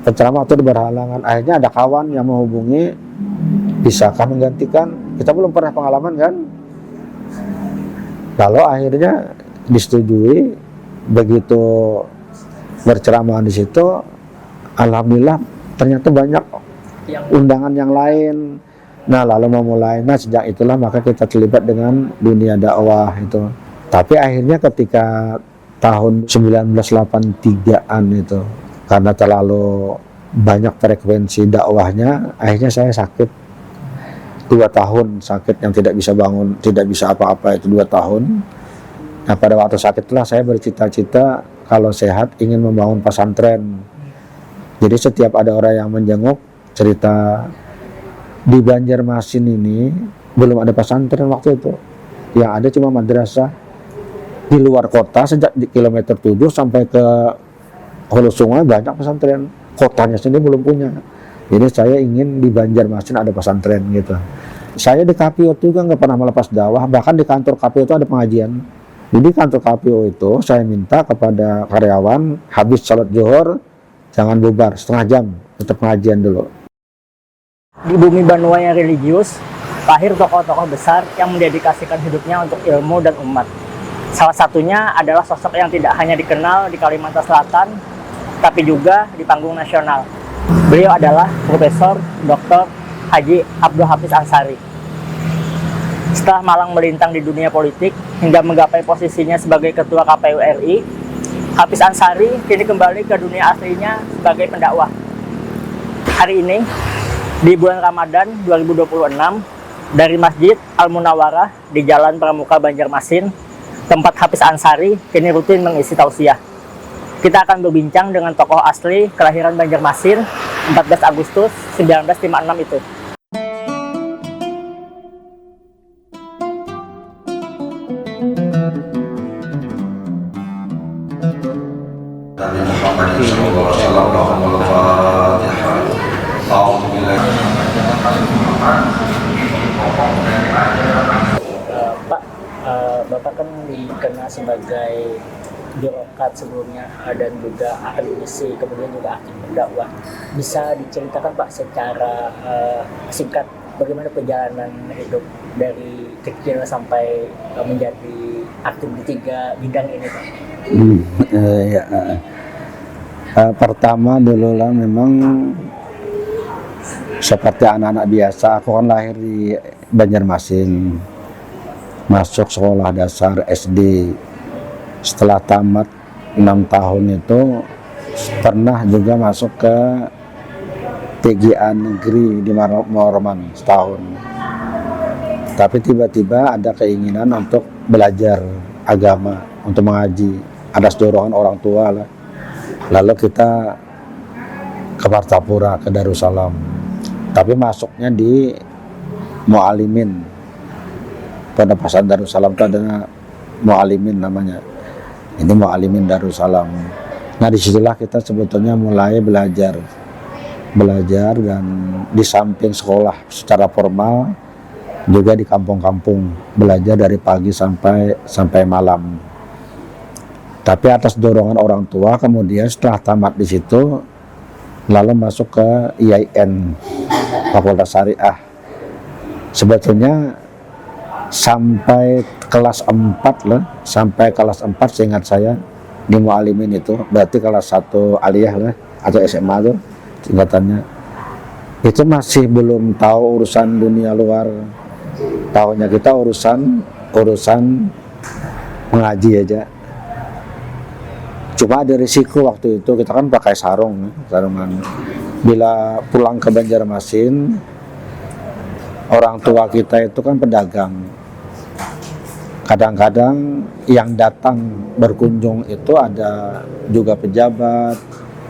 penceramah itu berhalangan. Akhirnya ada kawan yang menghubungi, bisakah menggantikan? Kita belum pernah pengalaman kan. Lalu akhirnya disetujui. Begitu berceramah di situ, alhamdulillah ternyata banyak undangan yang lain. Nah lalu memulai, sejak itulah maka kita terlibat dengan dunia dakwah itu. Tapi akhirnya ketika tahun 1983an itu, karena terlalu banyak frekuensi dakwahnya, akhirnya saya sakit 2 tahun, sakit yang tidak bisa bangun, tidak bisa apa-apa, itu 2 tahun. Nah pada waktu sakit itulah saya bercita-cita kalau sehat ingin membangun pesantren. Jadi setiap ada orang yang menjenguk cerita, di Banjarmasin ini belum ada pesantren waktu itu, yang ada cuma madrasah di luar kota. Sejak di kilometer 7 sampai ke hulu sungai banyak pesantren, kotanya sendiri belum punya. Jadi saya ingin di Banjarmasin ada pesantren gitu. Saya di KPO juga nggak pernah melepas dakwah, bahkan di kantor KPO itu ada pengajian. Jadi kantor KPO itu saya minta kepada karyawan, habis salat zuhur jangan bubar, setengah jam tetap pengajian dulu. Di bumi Banua yang religius, lahir tokoh-tokoh besar yang mendedikasikan hidupnya untuk ilmu dan umat. Salah satunya adalah sosok yang tidak hanya dikenal di Kalimantan Selatan, tapi juga di panggung nasional. Beliau adalah Profesor Dr. Haji Abdul Hafiz Ansari. Setelah malang melintang di dunia politik hingga menggapai posisinya sebagai Ketua KPU RI, Hafiz Ansari kini kembali ke dunia aslinya sebagai pendakwah. Hari ini, di bulan Ramadan 2026, dari Masjid Al-Munawwarah di Jalan Pramuka Banjarmasin, tempat Hafiz Ansari kini rutin mengisi tausiah. Kita akan berbincang dengan tokoh asli kelahiran Banjarmasin 14 Agustus 1956 itu. Pak, Bapak kan dikenal sebagai birokrat sebelumnya dan juga akademisi, kemudian juga aktif berdakwah. Bisa diceritakan Pak secara singkat bagaimana perjalanan hidup dari kecil sampai menjadi aktif di 3 bidang ini Pak? Pertama dulu lah memang seperti anak-anak biasa. Aku kan lahir di Banjarmasin, masuk sekolah dasar SD. Setelah tamat 6 tahun itu pernah juga masuk ke TGA negeri di Maroman setahun. Tapi tiba-tiba ada keinginan untuk belajar agama, untuk mengaji, atas dorongan orang tua lah. Lalu kita ke Martapura, ke Darussalam. Tapi masuknya di Mu'alimin. Pada pasar Darussalam itu ada Mu'alimin namanya. Ini Mu'alimin Darussalam. Nah disitulah kita sebetulnya mulai belajar dan di samping sekolah secara formal juga di kampung-kampung belajar dari pagi sampai malam. Tapi atas dorongan orang tua, kemudian setelah tamat di situ lalu masuk ke IAIN Fakultas Syariah. Sebetulnya sampai kelas 4 lah, sampai kelas 4 seingat saya di Mu'alimin itu, berarti kelas 1 aliyah lah atau SMA tuh singkatannya. Itu masih belum tahu urusan dunia luar. Tahunya kita urusan mengaji aja. Cuma ada risiko waktu itu, kita kan pakai sarungan. Bila pulang ke Banjarmasin, orang tua kita itu kan pedagang. Kadang-kadang yang datang berkunjung itu ada juga pejabat,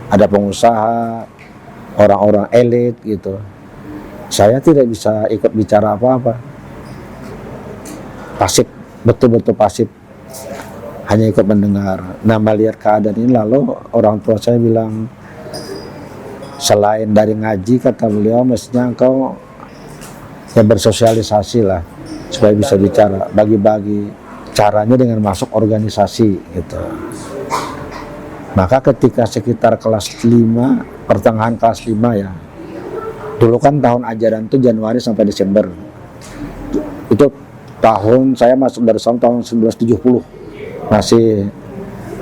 ada pengusaha, orang-orang elit gitu. Saya tidak bisa ikut bicara apa-apa. Pasif, betul-betul pasif. Hanya ikut mendengar. Nah melihat keadaan ini lalu orang tua saya bilang, selain dari ngaji kata beliau, mestinya engkau ya bersosialisasi lah supaya bisa bicara, bagi-bagi. Caranya dengan masuk organisasi gitu. Maka ketika sekitar kelas 5, pertengahan kelas 5 ya, dulu kan tahun ajaran itu Januari sampai Desember. Itu tahun saya masuk Darussalam tahun 1970, masih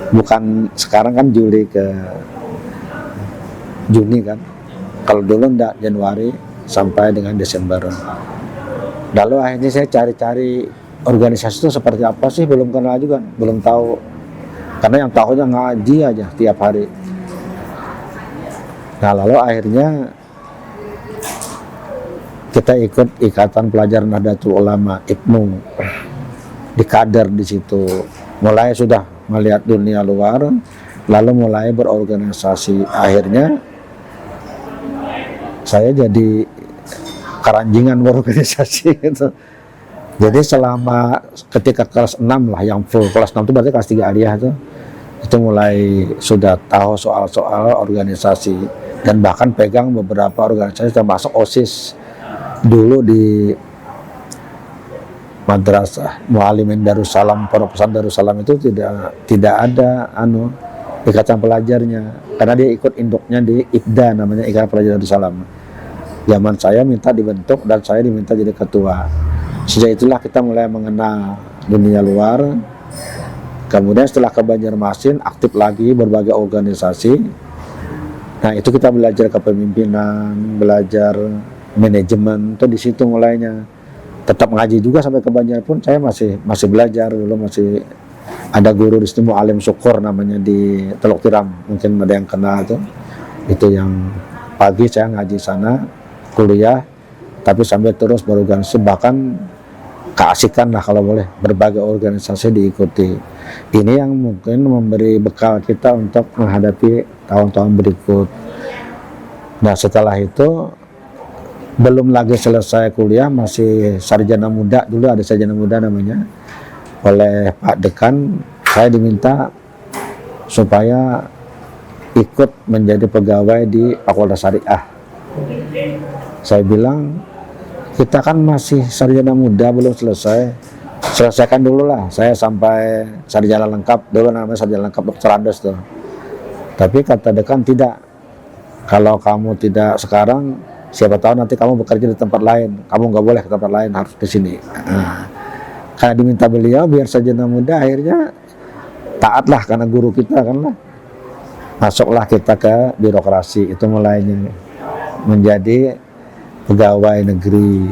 bukan sekarang kan Juli ke Juni kan. Kalau dulu enggak, Januari sampai dengan Desember. Lalu akhirnya saya cari-cari organisasi itu seperti apa sih, belum kenal juga, belum tahu. Karena yang tahunya ngaji aja tiap hari. Nah lalu akhirnya kita ikut Ikatan Pelajar Nahdlatul Ulama IPNU, di kader di situ. Mulai sudah melihat dunia luar, lalu mulai berorganisasi. Akhirnya saya jadi keranjingan berorganisasi gitu. Jadi selama ketika kelas 6 lah, yang full kelas 6 itu berarti kelas 3 aliyah itu mulai sudah tahu soal-soal organisasi, dan bahkan pegang beberapa organisasi termasuk OSIS. Dulu di Madrasah Muallimin Darussalam, Pondok Pesantren Darussalam itu tidak ada ikatan pelajarnya, karena dia ikut induknya di IPDA, namanya Ikatan Pelajar Darussalam. Zaman saya minta dibentuk dan saya diminta jadi ketua. Sejak itulah kita mulai mengenal dunia luar. Kemudian setelah ke Banjarmasin, aktif lagi berbagai organisasi. Nah itu kita belajar kepemimpinan, belajar manajemen, itu di situ mulainya. Tetap ngaji juga sampai ke Banjar pun saya masih belajar. Dulu masih ada guru di situ, Mu'alim Syukur namanya, di Teluk Tiram, mungkin ada yang kenal tuh. Itu yang pagi saya ngaji sana, kuliah, tapi sambil terus berorganisasi, bahkan keasikan lah kalau boleh, berbagai organisasi diikuti. Ini yang mungkin memberi bekal kita untuk menghadapi tahun-tahun berikut. Nah setelah itu belum lagi selesai kuliah, masih sarjana muda, dulu ada sarjana muda namanya, oleh Pak Dekan saya diminta supaya ikut menjadi pegawai di Fakultas Syariah. Saya bilang, kita kan masih sarjana muda, belum selesaikan dulu lah. Saya sampai sarjana lengkap, dulu namanya sarjana lengkap Dr. Andes tuh. Tapi kata dekan, tidak, kalau kamu tidak sekarang, siapa tahu nanti kamu bekerja di tempat lain, kamu nggak boleh ke tempat lain, harus di sini. Karena diminta beliau biar sarjana muda, akhirnya taatlah karena guru kita kan lah. Masuklah kita ke birokrasi, itu mulainya menjadi pegawai negeri.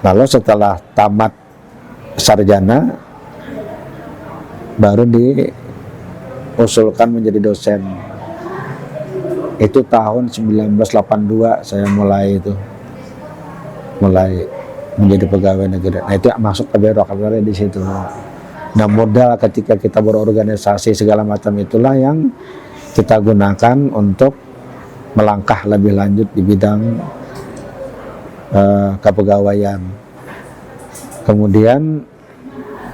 Lalu setelah tamat sarjana baru diusulkan menjadi dosen. Itu tahun 1982 saya mulai menjadi pegawai negeri. Nah itu masuk ke birokrasi di situ. Nah modal ketika kita berorganisasi segala macam itulah yang kita gunakan untuk melangkah lebih lanjut di bidang kepegawaian. Kemudian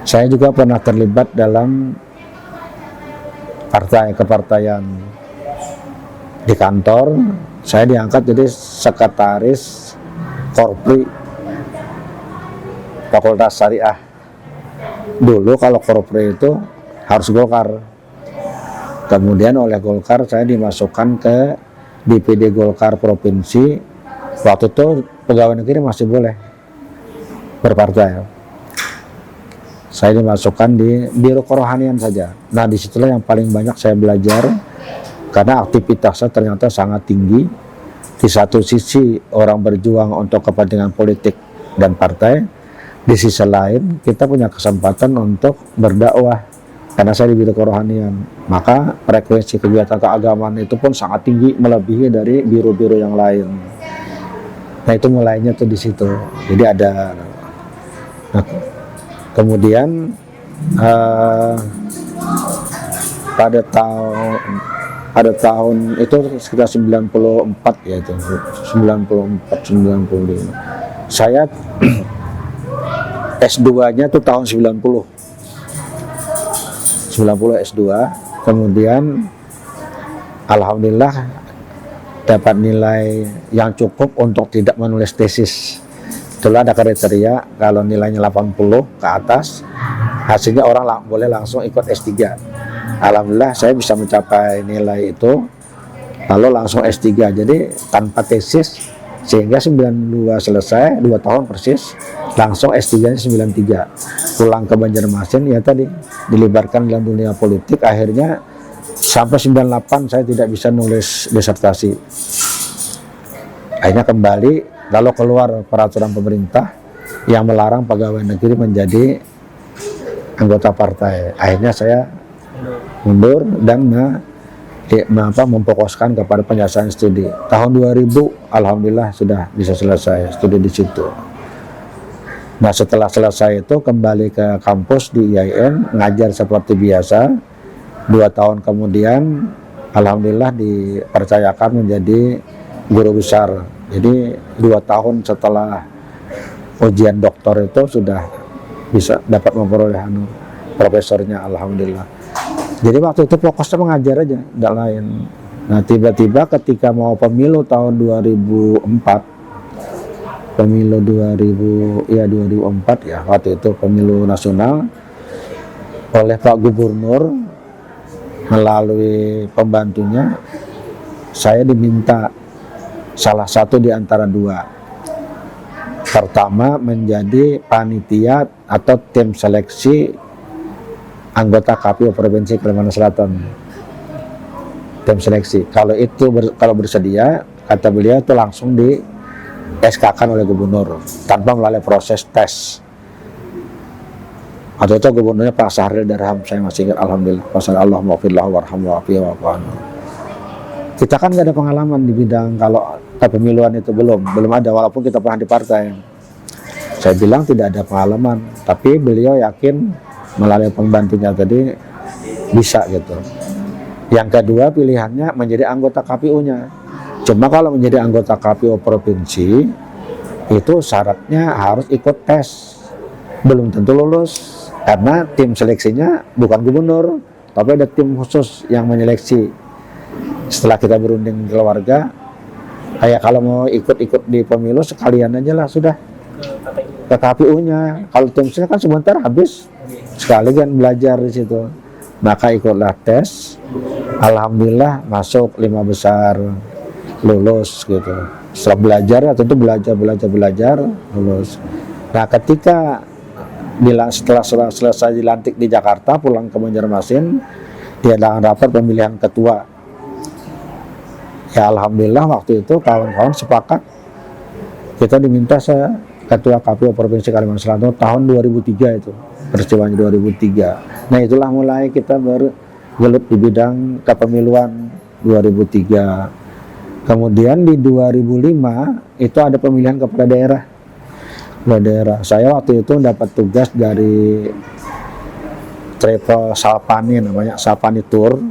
saya juga pernah terlibat dalam kepartaian di kantor. Saya diangkat jadi sekretaris Korpri Fakultas Syariah. Dulu kalau Korpri itu harus Golkar. Kemudian oleh Golkar saya dimasukkan ke DPD Golkar Provinsi. Waktu itu pegawai negeri masih boleh berpartai. Saya dimasukkan di Biro Kerohanian saja. Nah disitulah yang paling banyak saya belajar, karena aktivitasnya ternyata sangat tinggi. Di satu sisi orang berjuang untuk kepentingan politik dan partai, di sisi lain kita punya kesempatan untuk berdakwah. Karena saya di biro kerohanian, maka frekuensi kegiatan keagamaan itu pun sangat tinggi, melebihi dari biro-biro yang lain. Nah itu mulainya tuh di situ. Jadi ada. Nah, kemudian pada tahun itu sekitar 94 ya, itu 94 95. Saya S2-nya tuh tahun 90 S2, kemudian alhamdulillah dapat nilai yang cukup untuk tidak menulis tesis. Itulah ada kriteria, kalau nilainya 80 ke atas, hasilnya orang boleh langsung ikut S3. Alhamdulillah saya bisa mencapai nilai itu, lalu langsung S3, jadi tanpa tesis, sehingga 92 selesai, 2 tahun persis, langsung S3 nya 93, pulang ke Banjarmasin. Ya tadi dilibatkan dalam dunia politik, akhirnya sampai 98 saya tidak bisa nulis disertasi. Akhirnya kembali, lalu keluar peraturan pemerintah yang melarang pegawai negeri menjadi anggota partai. Akhirnya saya mundur dan memfokuskan kepada penyelesaian studi. Tahun 2000 alhamdulillah sudah bisa selesai studi di situ. Nah, setelah selesai itu kembali ke kampus di IAIN, ngajar seperti biasa. 2 tahun kemudian alhamdulillah dipercayakan menjadi guru besar. Jadi 2 tahun setelah ujian doktor itu sudah bisa dapat memperoleh profesornya, alhamdulillah. Jadi waktu itu fokusnya mengajar aja, tidak lain. Nah, tiba-tiba ketika mau pemilu tahun 2004, pemilu 2004 ya, waktu itu pemilu nasional, oleh Pak Gubernur melalui pembantunya, saya diminta salah satu di antara 2. Pertama, menjadi panitia atau tim seleksi anggota KPU Provinsi Kalimantan Selatan. Tim seleksi. Kalau bersedia, kata beliau itu langsung di SK-kan oleh gubernur tanpa melalui proses tes. Atau itu gubernurnya Pak Sahril Darham, saya masih ingat, alhamdulillah. Allahumma warhamhu wa'afihi. Kita kan nggak ada pengalaman di bidang kalau kepemiluan itu belum ada, walaupun kita pernah di partai. Saya bilang tidak ada pengalaman, tapi beliau yakin melalui pembantunya tadi bisa gitu. Yang kedua pilihannya menjadi anggota KPU-nya. Cuma kalau menjadi anggota KPU provinsi itu syaratnya harus ikut tes. Belum tentu lulus karena tim seleksinya bukan gubernur, tapi ada tim khusus yang menyeleksi. Setelah kita berunding keluarga, kayak kalau mau ikut di pemilu sekalian aja lah sudah ke KPU-nya. Kalau tim seleksi kan sebentar habis. Sekali kan belajar di situ, maka ikutlah tes. Alhamdulillah masuk 5 besar, lulus gitu. Setelah belajar ya tentu belajar lulus. Nah, ketika setelah selesai dilantik di Jakarta, pulang ke Banjarmasin, diadakan rapat pemilihan ketua. Ya alhamdulillah waktu itu kawan-kawan sepakat kita diminta saya ketua KPU Provinsi Kalimantan Selatan tahun 2003 itu. Peristiwanya 2003. Nah, itulah mulai kita bergelut di bidang kepemiluan 2003. Kemudian di 2005 itu ada pemilihan kepala daerah. Saya waktu itu dapat tugas dari travel Salpani, namanya Salpani Tour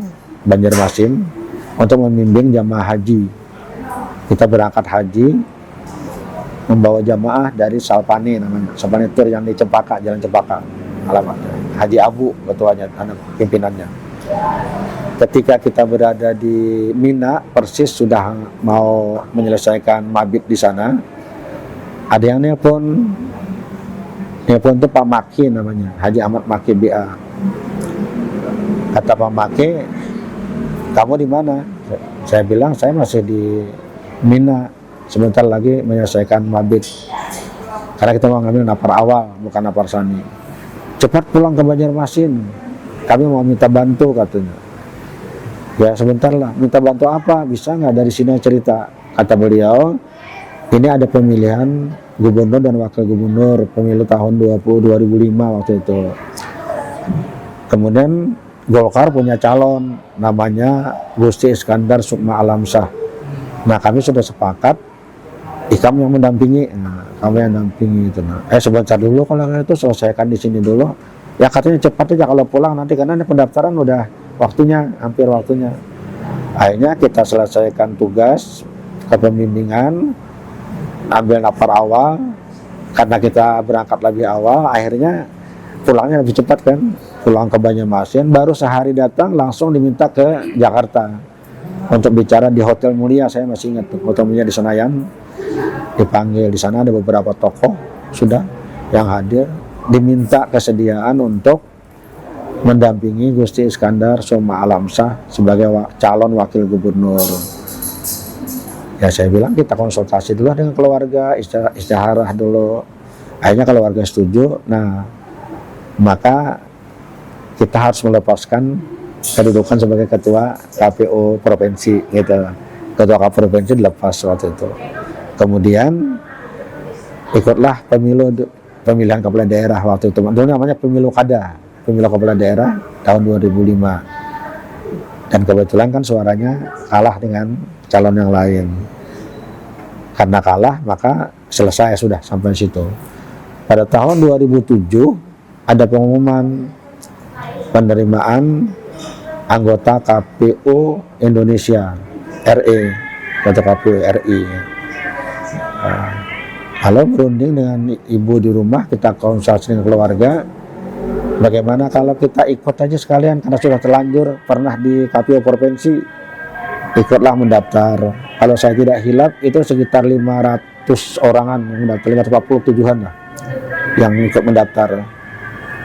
Banjarmasin, untuk membimbing jamaah haji. Kita berangkat haji membawa jamaah dari Salpani, namanya Salpani Tour yang di Cempaka, Jalan Cempaka. Alamatnya Haji Abu ketuanya, anak pimpinannya. Ketika kita berada di Mina, persis sudah mau menyelesaikan mabit di sana, ada yang nelpon itu Pak Maki, namanya Haji Ahmad Maki BA. Kata Pak Maki, kamu di mana? Saya bilang saya masih di Mina, sebentar lagi menyelesaikan mabit, karena kita mau ngambil napar awal bukan napar sani. Cepat pulang ke Banjarmasin, kami mau minta bantu, katanya. Ya sebentar lah, minta bantu apa? Bisa nggak dari sini cerita? Kata beliau, ini ada pemilihan gubernur dan wakil gubernur pemilu tahun 2005 waktu itu. Kemudian Golkar punya calon namanya Gusti Iskandar Sukma Alamsyah. Nah, kami sudah sepakat kamu yang mendampingi. Nah, kamu yang mendampingi itu. Nah, sebentar dulu, kalau itu selesaikan di sini dulu. Ya katanya cepat aja kalau pulang nanti, karena ini pendaftaran udah hampir waktunya. Akhirnya kita selesaikan tugas kepembimbingan, ambil napar awal, karena kita berangkat lebih awal, akhirnya pulangnya lebih cepat kan, pulang ke Banjarmasin, baru sehari datang langsung diminta ke Jakarta untuk bicara di Hotel Mulia. Saya masih ingat tuh, Hotel Mulia di Senayan. Dipanggil di sana, ada beberapa tokoh sudah yang hadir, diminta kesediaan untuk mendampingi Gusti Iskandar Soma Alamsyah sebagai calon wakil gubernur. Ya saya bilang kita konsultasi dulu dengan keluarga, istiharah dulu. Akhirnya keluarga setuju. Nah, maka kita harus melepaskan kedudukan sebagai ketua KPU provinsi gitu. Ketua KPU provinsi dilepas waktu itu. Kemudian ikutlah pemilihan kepala daerah waktu itu. Dulu namanya pemilu kepala daerah tahun 2005. Dan kebetulan kan suaranya kalah dengan calon yang lain. Karena kalah maka selesai sudah sampai situ. Pada tahun 2007 ada pengumuman penerimaan anggota KPU Indonesia RI atau KPU RI. Lalu berunding dengan ibu di rumah, kita konsultasi dengan keluarga. Bagaimana kalau kita ikut aja sekalian karena sudah terlanjur pernah di KPU provinsi, ikutlah mendaftar. Kalau saya tidak hilap itu sekitar 500 orangan yang mendaftar, 547-an lah yang ikut mendaftar.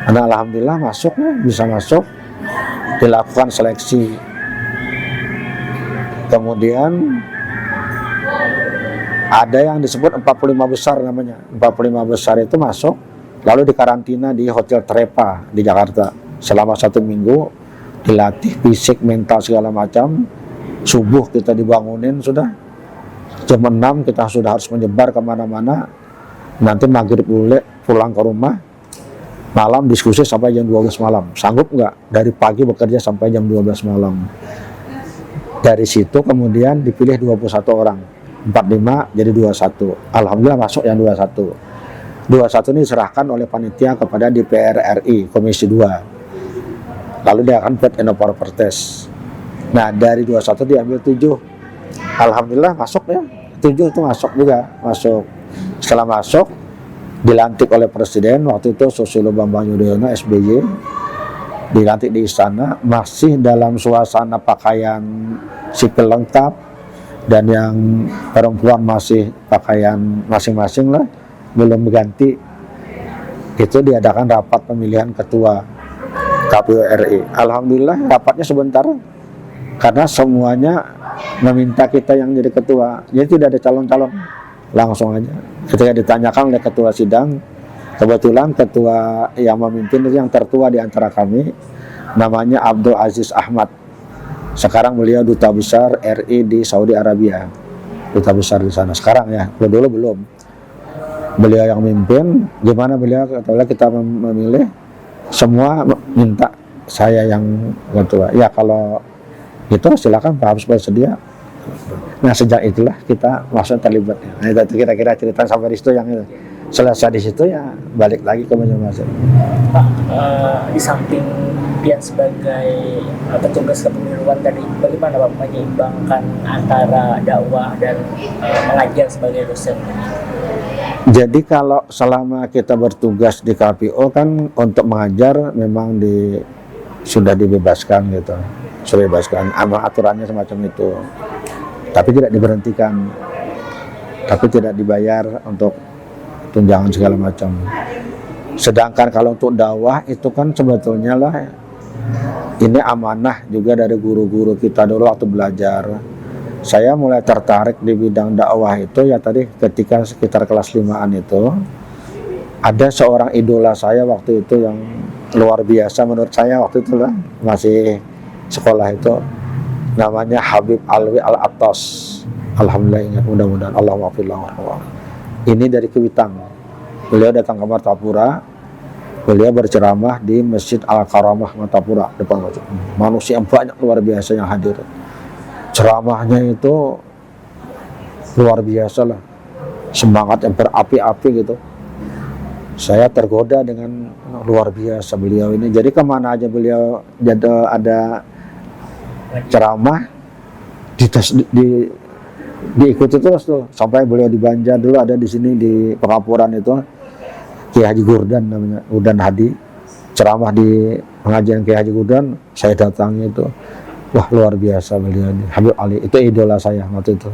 Karena alhamdulillah masuknya bisa masuk, dilakukan seleksi. Kemudian ada yang disebut 45 besar namanya. 45 besar itu masuk, lalu dikarantina di Hotel Trepa di Jakarta selama 1 minggu, dilatih fisik, mental segala macam. Subuh kita dibangunin sudah, jam 6 kita sudah harus menyebar kemana-mana. Nanti maghrib pulang ke rumah, malam diskusi sampai jam 12 malam. Sanggup nggak? Dari pagi bekerja sampai jam 12 malam. Dari situ kemudian dipilih 21 orang, 45 jadi 21. Alhamdulillah masuk yang 21. 21 ini diserahkan oleh panitia kepada DPR RI Komisi 2. Lalu dia akan fit and proper test. Nah dari 21 diambil 7. Alhamdulillah masuk ya. 7 itu masuk juga, masuk. Setelah masuk dilantik oleh Presiden waktu itu Susilo Bambang Yudhoyono SBY, dilantik di istana, masih dalam suasana pakaian sipil lengkap, dan yang perempuan masih pakaian masing-masing lah, belum diganti. Itu diadakan rapat pemilihan ketua KPU RI. Alhamdulillah rapatnya sebentar karena semuanya meminta kita yang jadi ketua, jadi tidak ada calon-calon, langsung aja. Ketika ditanyakan oleh ketua sidang, kebetulan ketua yang memimpin itu yang tertua di antara kami, namanya Abdul Aziz Ahmad. Sekarang beliau duta besar RI di Saudi Arabia, duta besar di sana sekarang ya. Dulu belum. Beliau yang memimpin. Gimana beliau? Kalau kita memilih, semua minta saya yang ketua. Ya kalau itu silakan Pak harus bersedia. Nah sejak itulah kita masuk terlibat. Nah, itu kira-kira cerita sampai di situ, yang itu. Selesai di situ ya balik lagi ke Banjarmasin. Pak, di samping Pian sebagai petugas kepemiluan tadi, bagaimana Pak menyeimbangkan antara dakwah dan mengajar sebagai dosen? Jadi kalau selama kita bertugas di KPU kan untuk mengajar memang sudah dibebaskan gitu, sudah dibebaskan, aturannya semacam itu. Tapi tidak diberhentikan, tapi tidak dibayar untuk tunjangan segala macam. Sedangkan kalau untuk dakwah itu kan sebetulnya lah ini amanah juga dari guru-guru kita dulu waktu belajar. Saya mulai tertarik di bidang dakwah itu ya tadi ketika sekitar kelas 5-an itu ada seorang idola saya waktu itu yang luar biasa menurut saya waktu itu lah, masih sekolah itu, namanya Habib Alwi Al-Attas. Alhamdulillah ingat, mudah-mudahan Allah maafillah. Ini dari Kewitang. Beliau datang ke Martapura, beliau berceramah di Masjid Al-Karamah Martapura depan masjid. Manusia yang banyak luar biasa yang hadir. Ceramahnya itu luar biasa lah, semangat yang berapi-api gitu. Saya tergoda dengan luar biasa beliau ini. Jadi kemana aja beliau ada ceramah diikuti terus tuh, sampai beliau di Banjar dulu, ada di sini di Pengapuran itu Kiai Haji Gurdan namanya, Gurdan Hadi, ceramah di pengajian Kiai Haji Gurdan, saya datangi itu. Wah luar biasa beliau ini, Habib Ali, itu idola saya waktu itu.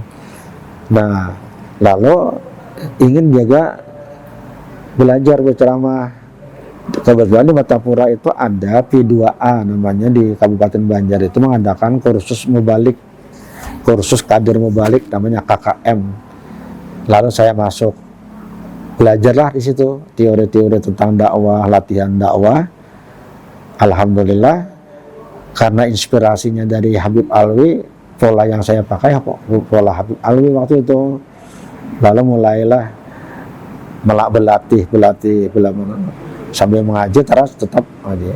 Nah lalu ingin juga belajar berceramah, Kebetulan di Martapura itu ada P2A namanya di Kabupaten Banjar, itu mengadakan kursus mubalik, kursus kader mubalik namanya KKM. Lalu saya masuk, belajarlah di situ teori-teori tentang dakwah, latihan dakwah. Alhamdulillah karena inspirasinya dari Habib Alwi, pola yang saya pakai pola Habib Alwi waktu itu. Lalu mulailah berlatih sambil mengaji terus tetap mengaji.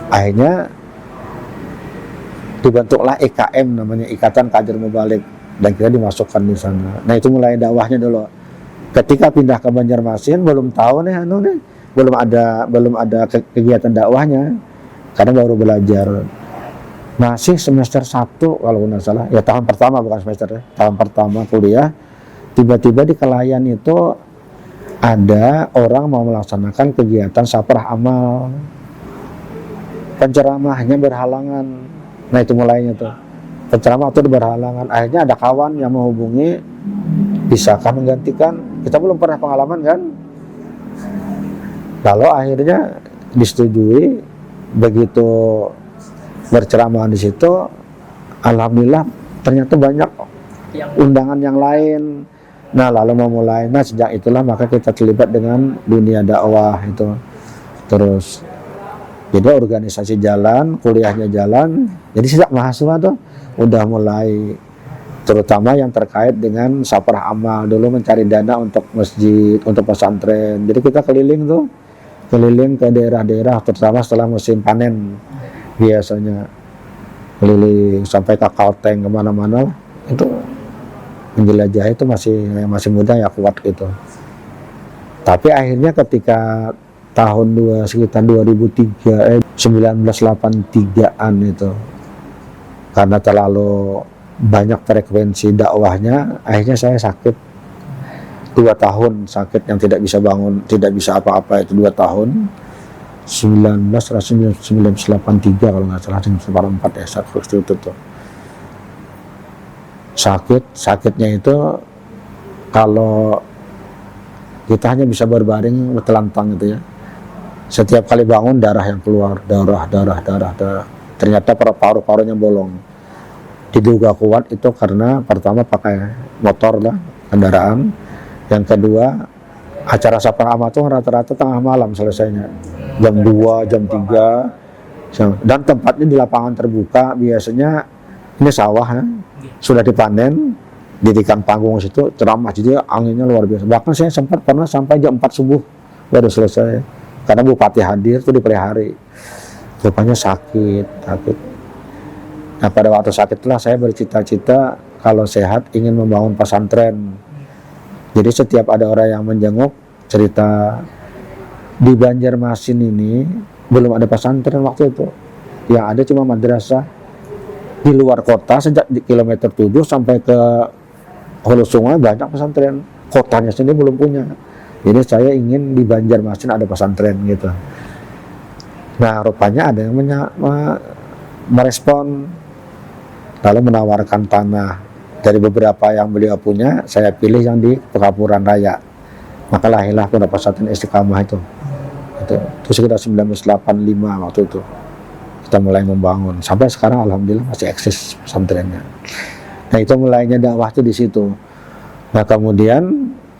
Akhirnya dibentuklah IKM namanya, Ikatan Kader Mubalik, dan kita dimasukkan di sana. Nah itu mulai dakwahnya dulu. Ketika pindah ke Banjarmasin belum tahu nih belum ada kegiatan dakwahnya karena baru belajar. Masih semester 1 kalau nggak salah, ya tahun pertama bukan semester, tahun pertama kuliah. Tiba-tiba di Kelayan itu ada orang mau melaksanakan kegiatan saprah amal, penceramahnya berhalangan. Nah itu mulainya tuh, penceramah itu berhalangan. Akhirnya ada kawan yang menghubungi, bisakah menggantikan? Kita belum pernah pengalaman kan. Lalu akhirnya disetujui. Begitu berceramah di situ, alhamdulillah ternyata banyak undangan yang lain. Nah lalu memulai, nah sejak itulah maka kita terlibat dengan dunia dakwah itu. Terus jadi organisasi jalan, kuliahnya jalan. Jadi sejak mahasiswa tuh udah mulai, terutama yang terkait dengan saprah amal. Dulu mencari dana untuk masjid, untuk pesantren. Jadi kita keliling ke daerah-daerah, terutama setelah musim panen. Biasanya keliling sampai ke Kalteng, kemana-mana itu menjelajah. Itu masih muda ya, kuat gitu. Tapi akhirnya ketika tahun sekitar 1983an itu, karena terlalu banyak frekuensi dakwahnya, akhirnya saya sakit 2 tahun, sakit yang tidak bisa bangun, tidak bisa apa-apa, itu 2 tahun. 1983 kalau nggak salah, 1984 ya, saat itu tuh. Sakitnya itu kalau kita hanya bisa berbaring bertelantang gitu ya. Setiap kali bangun darah yang keluar, darah. Ternyata paru-parunya bolong. Diduga kuat itu karena pertama pakai motor lah, kendaraan. Yang kedua, acara saprah amal itu rata-rata tengah malam selesainya. Jam 2, jam 3. Dan tempatnya di lapangan terbuka, biasanya ini sawah ya. Sudah dipanen, dirikan panggung situ, ceramah, jadi anginnya luar biasa. Bahkan saya sempat pernah sampai jam 4 subuh baru selesai, karena bupati hadir tuh di pagi hari. Rupanya sakit. Nah pada waktu sakit itulah saya bercita-cita kalau sehat ingin membangun pesantren. Jadi setiap ada orang yang menjenguk cerita, di Banjarmasin ini belum ada pesantren waktu itu, yang ada cuma madrasah di luar kota. Sejak di kilometer 7 sampai ke hulu sungai banyak pesantren, kotanya sendiri belum punya. Jadi saya ingin di Banjarmasin ada pesantren gitu. Nah rupanya ada yang merespon, lalu menawarkan tanah. Dari beberapa yang beliau punya, saya pilih yang di Pekapuran Raya. Maka lahirlah Pondok Pesantren Istiqamah itu sekitar 1985 waktu itu kita mulai membangun, sampai sekarang alhamdulillah masih eksis pesantrennya. Nah itu mulainya dakwah itu di situ. Nah kemudian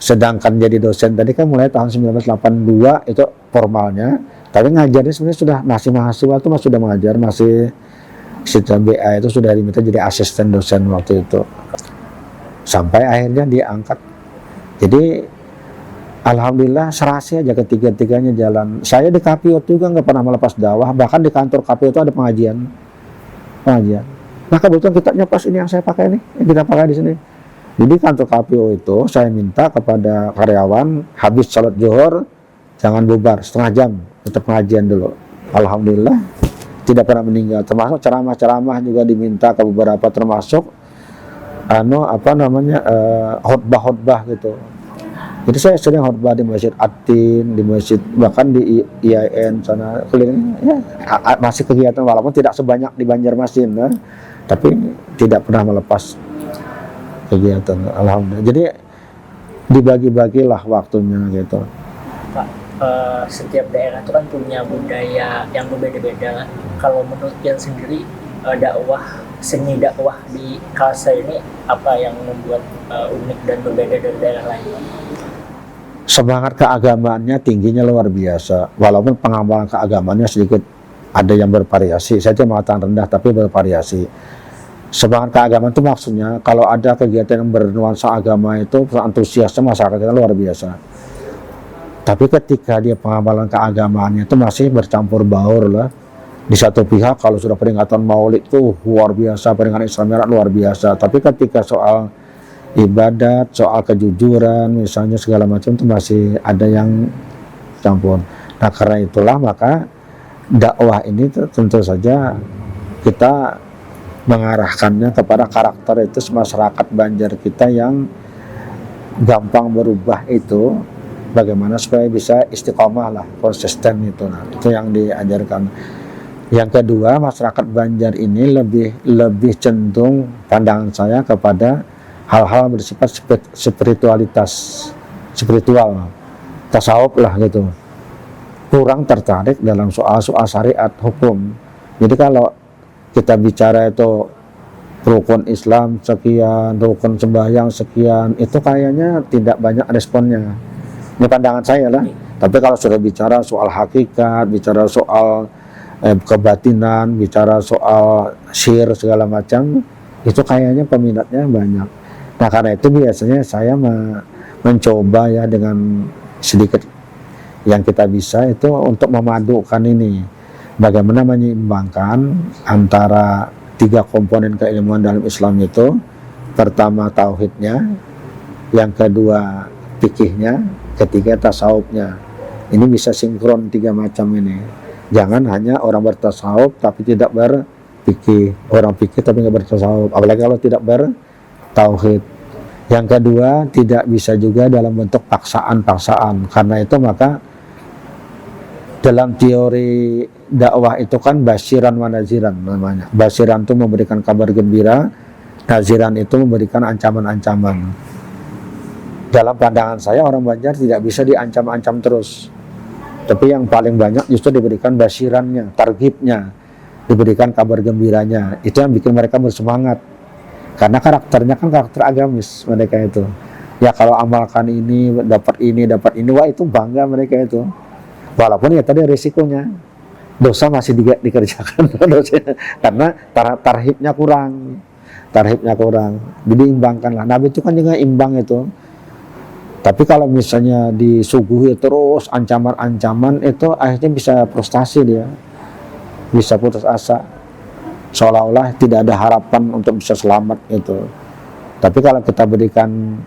sedangkan jadi dosen tadi kan mulai tahun 1982 itu formalnya, tapi ngajarnya sebenarnya sudah, masih mahasiswa itu sudah mengajar, masih setelah BA itu sudah diminta jadi asisten dosen waktu itu, sampai akhirnya diangkat. Jadi alhamdulillah serasi aja ketiga-tiganya jalan. Saya di KPO juga nggak pernah melepas dakwah, bahkan di kantor KPO itu ada pengajian. Nah kebetulan kitabnya pas ini yang saya pakai nih, yang kita pakai di sini. Jadi kantor KPO itu saya minta kepada karyawan habis salat zuhur jangan bubar, setengah jam tetap pengajian dulu. Alhamdulillah tidak pernah meninggal. Termasuk ceramah-ceramah juga diminta ke beberapa, termasuk khotbah gitu. Jadi saya sering khotbah di Masjid Atin, di masjid, bahkan di IAIN sana keliling ya, masih kegiatan walaupun tidak sebanyak di Banjarmasin ya, tapi tidak pernah melepas kegiatan. Alhamdulillah. Jadi dibagi-bagilah waktunya gitu. Pak, setiap daerah itu kan punya budaya yang berbeda-beda. Kalau menurut Pian sendiri, seni dakwah di Kalsel ini apa yang membuat unik dan berbeda dari daerah lain? Semangat keagamaannya tingginya luar biasa, walaupun pengamalan keagamaannya sedikit ada yang bervariasi. Saya tidak mengatakan rendah, tapi bervariasi. Semangat keagamaan itu maksudnya kalau ada kegiatan yang bernuansa agama itu antusiasnya masyarakat kita luar biasa. Tapi ketika dia pengamalan keagamaannya itu masih bercampur baur lah. Di satu pihak kalau sudah peringatan Maulid itu luar biasa, peringatan Islam luar biasa. Tapi ketika soal ibadat, soal kejujuran, misalnya segala macam itu masih ada yang campur. Nah karena itulah maka dakwah ini tentu saja kita mengarahkannya kepada karakter itu masyarakat Banjar kita yang gampang berubah itu. Bagaimana supaya bisa istiqomah lah, konsisten itu. Nah, itu yang diajarkan. Yang kedua, masyarakat Banjar ini lebih cenderung pandangan saya kepada hal-hal bersifat spiritual, tasawuf lah gitu. Kurang tertarik dalam soal-soal syariat hukum. Jadi kalau kita bicara itu rukun Islam sekian, rukun sembahyang sekian, itu kayaknya tidak banyak responnya. Ini pandangan saya lah. Tapi kalau sudah bicara soal hakikat, bicara soal kebatinan, bicara soal syir segala macam, itu kayaknya peminatnya banyak. Nah karena itu biasanya saya mencoba ya dengan sedikit yang kita bisa itu untuk memadukan ini. Bagaimana menyeimbangkan antara 3 komponen keilmuan dalam Islam itu. Pertama tauhidnya, yang kedua fikihnya, ketiga tasawufnya. Ini bisa sinkron 3 macam ini. Jangan hanya orang bertasawuf tapi tidak berfikih, orang fikih tapi nggak bertasawuf, apalagi kalau tidak bertauhid. Yang kedua, tidak bisa juga dalam bentuk paksaan. Karena itu maka dalam teori dakwah itu kan basiran wa naziran namanya. Basiran itu memberikan kabar gembira, naziran itu memberikan ancaman-ancaman. Dalam pandangan saya orang Banjar tidak bisa diancam-ancam terus, tapi yang paling banyak justru diberikan basirannya, targibnya, diberikan kabar gembiranya. Itu yang bikin mereka bersemangat, karena karakternya kan karakter agamis mereka itu. Ya kalau amalkan ini, dapat ini, wah itu bangga mereka itu. Walaupun ya tadi risikonya, dosa masih dikerjakan karena tarhibnya kurang. Jadi imbangkanlah. Nabi itu kan juga imbang itu. Tapi kalau misalnya disuguhi terus ancaman-ancaman, itu akhirnya bisa frustasi dia, bisa putus asa, seolah-olah tidak ada harapan untuk bisa selamat itu. Tapi kalau kita berikan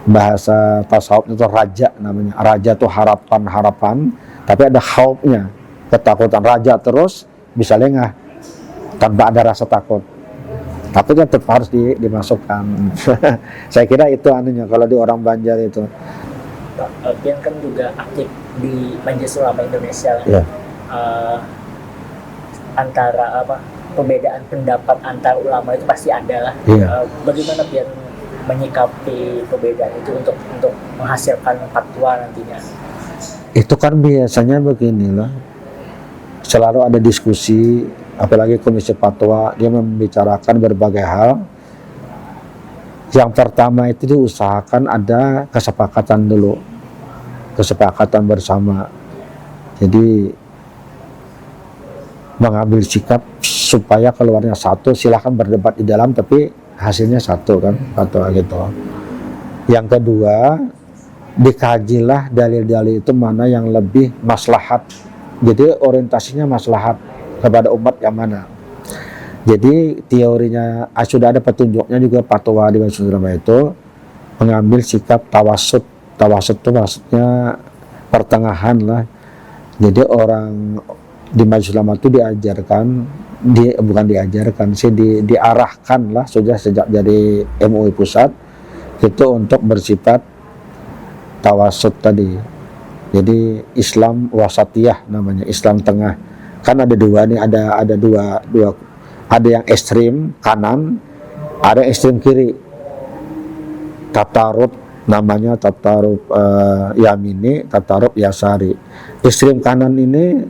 bahasa tasawuf itu raja namanya. Raja itu harapan, tapi ada khaufnya, ketakutan. Raja terus bisa lengah tanpa ada rasa takut. Takutnya tetap harus dimasukkan. Saya kira itu anunya kalau di orang Banjar itu. Pian kan juga aktif di Majelis Ulama Indonesia. Yeah. Antara perbedaan pendapat antar ulama itu pasti ada lah. Yeah. Bagaimana Pian menyikapi perbedaan itu untuk menghasilkan fatwa nantinya? Itu kan biasanya beginilah. Selalu ada diskusi, apalagi komisi fatwa, dia membicarakan berbagai hal. Yang pertama itu diusahakan ada kesepakatan dulu, kesepakatan bersama. Jadi mengambil sikap supaya keluarnya satu. Silahkan berdebat di dalam, tapi hasilnya satu kan, fatwa gitu. Yang kedua, dikajilah dalil-dalil itu mana yang lebih maslahat. Jadi orientasinya maslahat kepada umat yang mana. Jadi teorinya sudah ada petunjuknya juga fatwa di Majelis Ulama itu mengambil sikap tawasud. Tawasud itu maksudnya pertengahan lah. Jadi orang di Majelis Ulama itu diarahkan lah sudah sejak dari MUI pusat itu untuk bersifat tawasud tadi. Jadi Islam wasatiyah namanya, Islam tengah. Kan ada dua nih, ada dua, ada yang ekstrim kanan, ada yang ekstrim kiri. Tatarut namanya tatarub yamini, tatarub yasari. Ekstrem kanan ini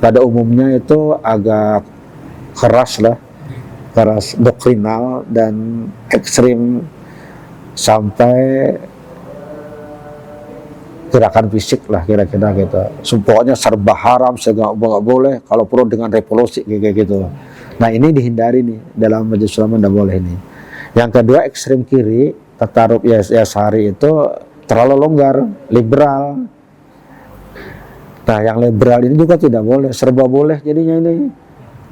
pada umumnya itu agak keras lah, keras doktrinal, dan ekstrim sampai gerakan fisik lah kira-kira gitu. Pokoknya serba haram, nggak boleh, kalau perlu dengan revolusi kayak gitu. Nah ini dihindari nih, dalam majelis ulama nggak boleh nih. Yang kedua ekstrem kiri, tatarub yasari itu terlalu longgar, liberal. Nah yang liberal ini juga tidak boleh, serba boleh jadinya ini.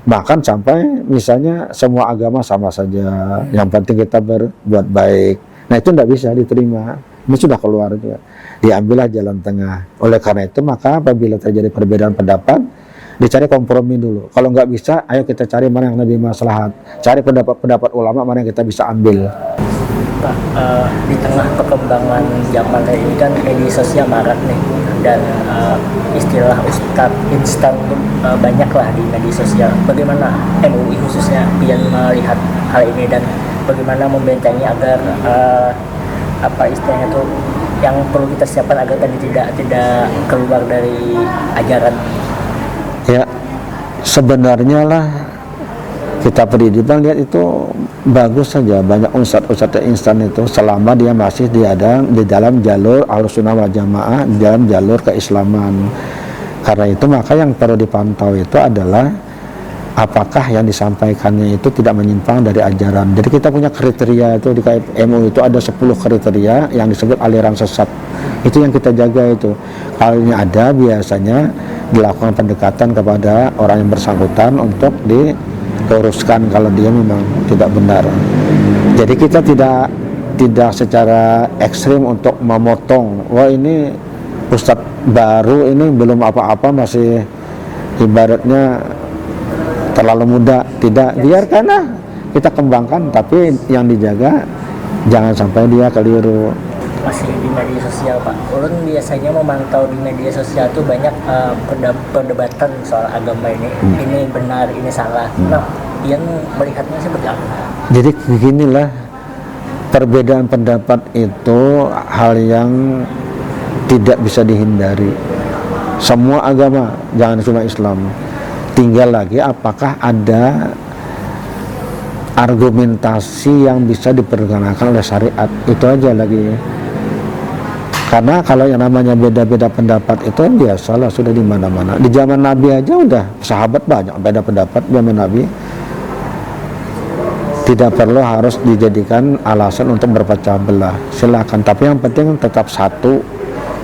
Bahkan sampai misalnya semua agama sama saja, yang penting kita berbuat baik. Nah itu tidak bisa diterima, ini sudah keluar juga. Diambillah jalan tengah. Oleh karena itu maka apabila terjadi perbedaan pendapat, dicari kompromi dulu. Kalau nggak bisa, ayo kita cari mana yang lebih maslahat. Cari pendapat-pendapat ulama mana yang kita bisa ambil. Pak, di tengah perkembangan zaman kayak ini kan media sosial marak nih, dan istilah ustadz instan itu banyak lah di media sosial. Bagaimana MUI khususnya Pian melihat hal ini, dan bagaimana membentengi agar apa istilahnya tuh yang perlu kita siapkan agar tadi tidak keluar dari ajaran? Ya, sebenarnya lah kita pendidikan lihat itu bagus saja, banyak ustadz instan itu selama dia masih di dalam jalur Ahlussunnah wal Jamaah, di dalam jalur keislaman. Karena itu maka yang perlu dipantau itu adalah apakah yang disampaikannya itu tidak menyimpang dari ajaran. Jadi kita punya kriteria itu di KMU itu ada 10 kriteria yang disebut aliran sesat. Itu yang kita jaga itu. Kalau ini ada, biasanya dilakukan pendekatan kepada orang yang bersangkutan untuk diluruskan kalau dia memang tidak benar. Jadi kita tidak secara ekstrim untuk memotong. Wah ini ustadz baru ini belum apa-apa, masih ibaratnya terlalu muda. Tidak, biarkanlah kita kembangkan, tapi yang dijaga jangan sampai dia keliru. Masih di media sosial, Pak, Ulun biasanya memantau di media sosial tuh banyak perdebatan soal agama ini. Ini benar, ini salah. Nah, Ian melihatnya seperti apa? Jadi beginilah, perbedaan pendapat itu hal yang tidak bisa dihindari. Semua agama, jangan cuma Islam. Tinggal lagi apakah ada argumentasi yang bisa dipergunakan oleh syariat, itu aja lagi. Karena kalau yang namanya beda-beda pendapat itu biasalah, sudah di mana-mana. Di zaman Nabi aja udah sahabat banyak beda pendapat zaman Nabi. Tidak perlu harus dijadikan alasan untuk berpecah belah. Silakan, tapi yang penting tetap satu.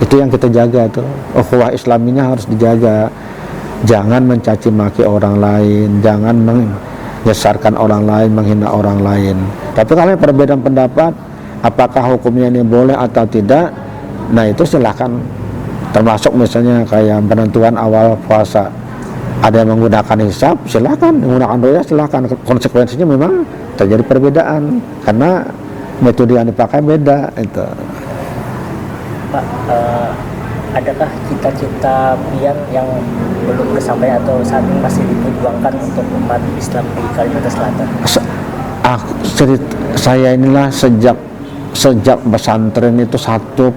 Itu yang kita jaga tuh. Ukhuwah Islaminya harus dijaga. Jangan mencaci maki orang lain, jangan menyesarkan orang lain, menghina orang lain. Tapi kalau perbedaan pendapat, apakah hukumnya ini boleh atau tidak? Nah itu silakan. Termasuk misalnya kayak penentuan awal puasa, ada yang menggunakan hisab, silakan. Menggunakan roya, silakan. Konsekuensinya memang terjadi perbedaan karena metode yang dipakai beda itu. Pak, adakah cita-cita Pian yang belum tersampaikan atau saat ini masih diperjuangkan untuk umat Islam di Kalimantan Selatan? Saya inilah sejak pesantren itu satu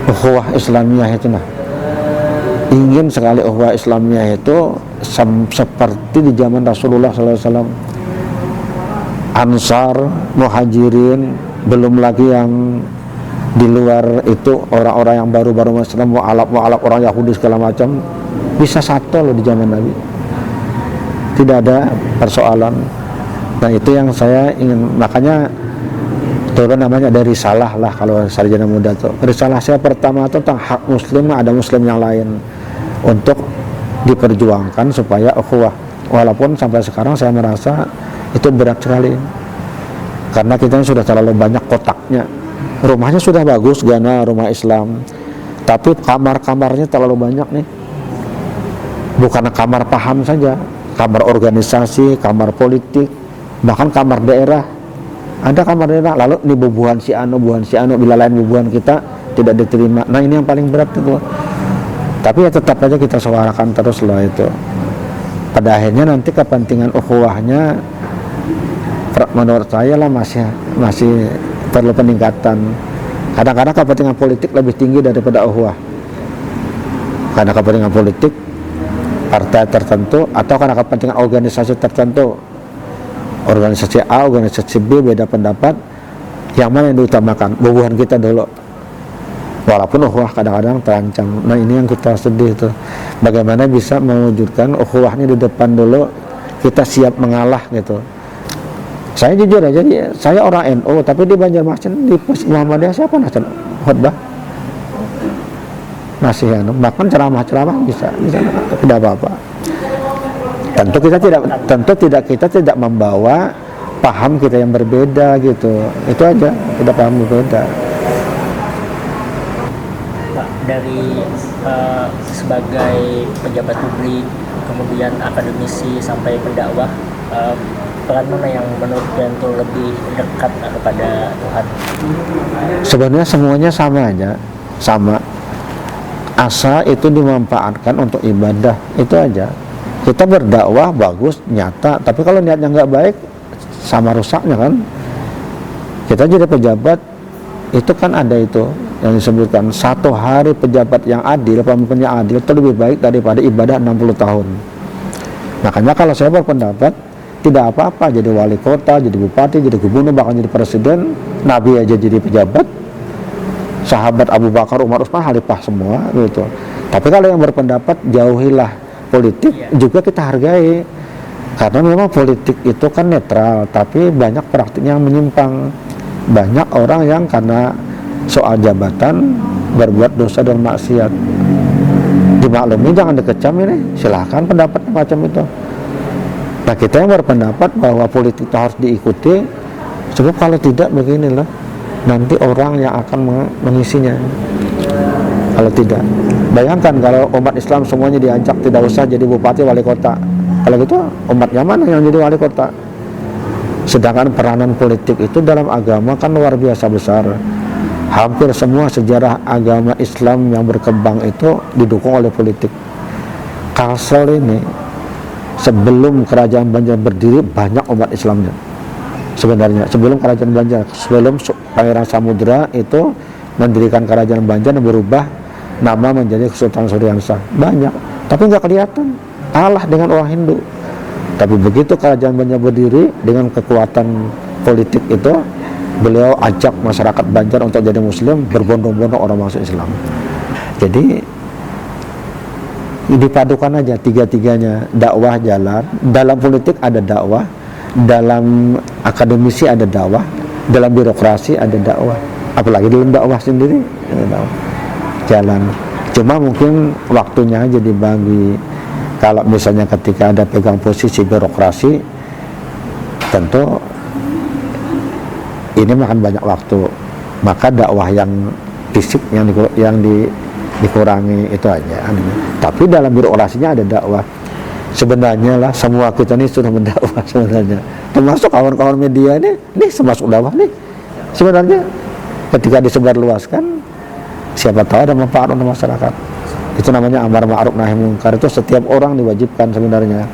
ukhuwah Islamiyah itu ingin sekali ukhuwah Islamiyah itu seperti di zaman Rasulullah SAW. Ansar, Muhajirin, belum lagi yang di luar itu orang-orang yang baru-baru Islam, mu'alaf orang Yahudi segala macam, bisa satu loh di zaman Nabi, tidak ada persoalan. Nah itu yang saya ingin, makanya turun namanya dari risalah lah kalau sarjana muda tuh. Risalah saya pertama itu tentang hak muslim, ada muslim yang lain, untuk diperjuangkan supaya ukhuwah. Walaupun sampai sekarang saya merasa itu berat sekali, karena kita sudah terlalu banyak kotaknya. Rumahnya sudah bagus, Gana rumah Islam, tapi kamar-kamarnya terlalu banyak nih. Bukan kamar paham saja, kamar organisasi, kamar politik, bahkan kamar daerah. Ada kamar daerah, lalu ini bubuhan si anu, bila lain bubuhan kita tidak diterima. Nah ini yang paling berat itu. Tapi ya tetap aja kita suarakan terus loh itu. Pada akhirnya nanti kepentingan ukhuwahnya menurut saya lah masih perlu peningkatan. Kadang-kadang kepentingan politik lebih tinggi daripada ukhuwah. Karena kepentingan politik partai tertentu atau karena kepentingan organisasi tertentu, organisasi A, organisasi B beda pendapat, yang mana yang diutamakan? Bubuhan kita dulu, walaupun ukhuwah kadang-kadang terancam. Nah ini yang kita sedih tuh, bagaimana bisa mewujudkan ukhuwahnya di depan dulu, kita siap mengalah gitu. Saya jujur aja, saya orang NU, tapi di Banjarmasin di Muhammadiyah siapa nasihat khutbah? Masih bahkan ceramah-ceramah bisa tidak apa-apa. Tentu kita tidak membawa paham kita yang berbeda gitu. Itu aja, tidak paham berbeda. Pak, dari sebagai pejabat publik, kemudian akademisi sampai pendakwah, peran mana yang menurut kalian tuh lebih dekat kepada Tuhan? Sebenarnya semuanya sama aja, sama. Asal itu dimanfaatkan untuk ibadah, itu aja. Kita berdakwah bagus, nyata, tapi kalau niatnya nggak baik, sama rusaknya kan. Kita jadi pejabat, itu kan ada itu yang disebutkan, 1 hari pejabat yang adil, pemimpin yang adil itu lebih baik daripada ibadah 60 tahun. Makanya kalau saya berpendapat, tidak apa-apa jadi wali kota, jadi bupati, jadi gubernur, bahkan jadi presiden, nabi aja jadi pejabat. Sahabat Abu Bakar, Umar, Utsman, khalifah semua gitu. Tapi kalau yang berpendapat jauhilah politik, juga kita hargai. Karena memang politik itu kan netral, tapi banyak praktiknya yang menyimpang. Banyak orang yang karena soal jabatan berbuat dosa dan maksiat. Dimaklumi, jangan dikecam ini, silahkan pendapat macam itu. Nah kita yang berpendapat bahwa politik itu harus diikuti, sebab kalau tidak beginilah nanti orang yang akan mengisinya. Kalau tidak, bayangkan kalau umat Islam semuanya diajak tidak usah jadi bupati wali kota, kalau gitu umatnya mana yang jadi wali kota? Sedangkan peranan politik itu dalam agama kan luar biasa besar. Hampir semua sejarah agama Islam yang berkembang itu didukung oleh politik. Kalsel ini sebelum kerajaan Banjar berdiri banyak umat Islamnya. Sebenarnya sebelum kerajaan Banjar, sebelum Pangeran Samudra itu mendirikan kerajaan Banjar dan berubah nama menjadi Sultan Suryansah, banyak, tapi nggak kelihatan, kalah dengan orang Hindu. Tapi begitu kerajaan Banjar berdiri dengan kekuatan politik itu, beliau ajak masyarakat Banjar untuk jadi Muslim, berbondong-bondong orang masuk Islam. Jadi dipadukan aja tiga-tiganya, dakwah jalan, dalam politik ada dakwah, dalam akademisi ada dakwah, dalam birokrasi ada dakwah, apalagi dalam dakwah sendiri jalan. Cuma mungkin waktunya aja dibagi. Kalau misalnya ketika ada pegang posisi birokrasi, tentu ini makan banyak waktu, maka dakwah yang fisik yang dikurangi itu aja. Tapi dalam birokrasinya ada dakwah. Sebenarnya lah semua kita ini sudah mendakwah sebenarnya, termasuk kawan-kawan media ini termasuk dakwah nih sebenarnya. Ketika disebarluaskan, siapa tahu ada manfaat untuk masyarakat. Itu namanya amar ma'ruf nahi munkar, itu setiap orang diwajibkan sebenarnya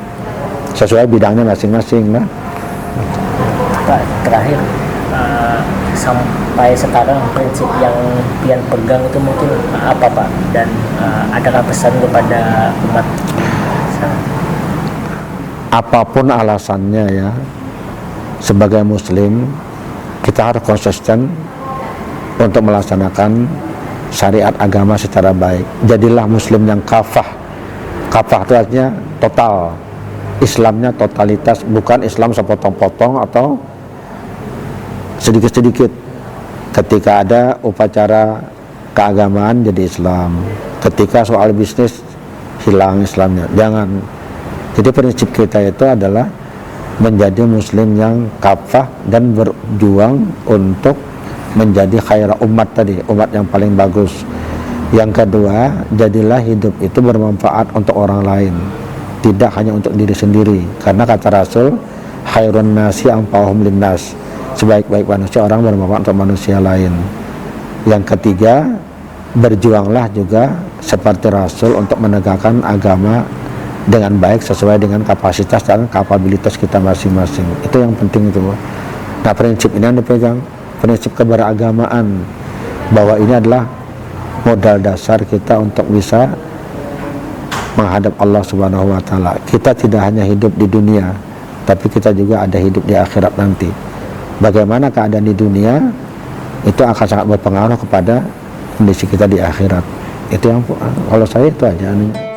sesuai bidangnya masing-masing. Nah, Pak, terakhir, sampai sekarang prinsip yang pian pegang itu mungkin apa Pak, dan adakah pesan kepada umat? Apapun alasannya ya, sebagai muslim kita harus konsisten untuk melaksanakan syariat agama secara baik. Jadilah muslim yang kafah. Kafah itu artinya total, Islamnya totalitas, bukan Islam sepotong-potong atau sedikit-sedikit. Ketika ada upacara keagamaan jadi Islam, ketika soal bisnis hilang Islamnya, jangan. Jadi prinsip kita itu adalah menjadi muslim yang kafah dan berjuang untuk menjadi khairah umat tadi, umat yang paling bagus. Yang kedua, jadilah hidup itu bermanfaat untuk orang lain, tidak hanya untuk diri sendiri. Karena kata Rasul, khairun nasi anfa'uhum linnas, sebaik-baik manusia orang bermanfaat untuk manusia lain. Yang ketiga, berjuanglah juga seperti Rasul untuk menegakkan agama dengan baik sesuai dengan kapasitas dan kapabilitas kita masing-masing. Itu yang penting itu. Nah, prinsip ini yang dipegang. prinsip keberagamaan, bahwa ini adalah modal dasar kita untuk bisa menghadap Allah Subhanahu wa taala. Kita tidak hanya hidup di dunia, tapi kita juga ada hidup di akhirat nanti. Bagaimana keadaan di dunia itu akan sangat berpengaruh kepada kondisi kita di akhirat. Itu yang kalau saya itu aja anunya.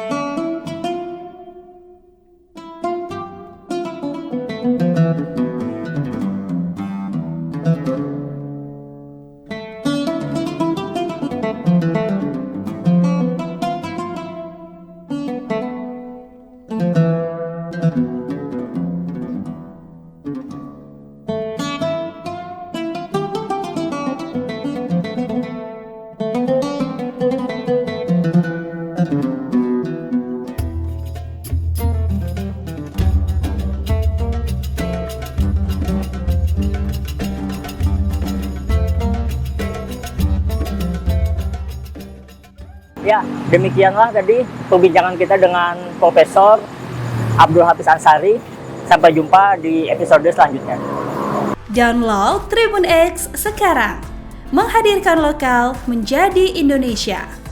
Ya, demikianlah tadi perbincangan kita dengan Profesor Abdul Hafiz Ansari. Sampai jumpa di episode selanjutnya. Download Tribun X sekarang, menghadirkan lokal menjadi Indonesia.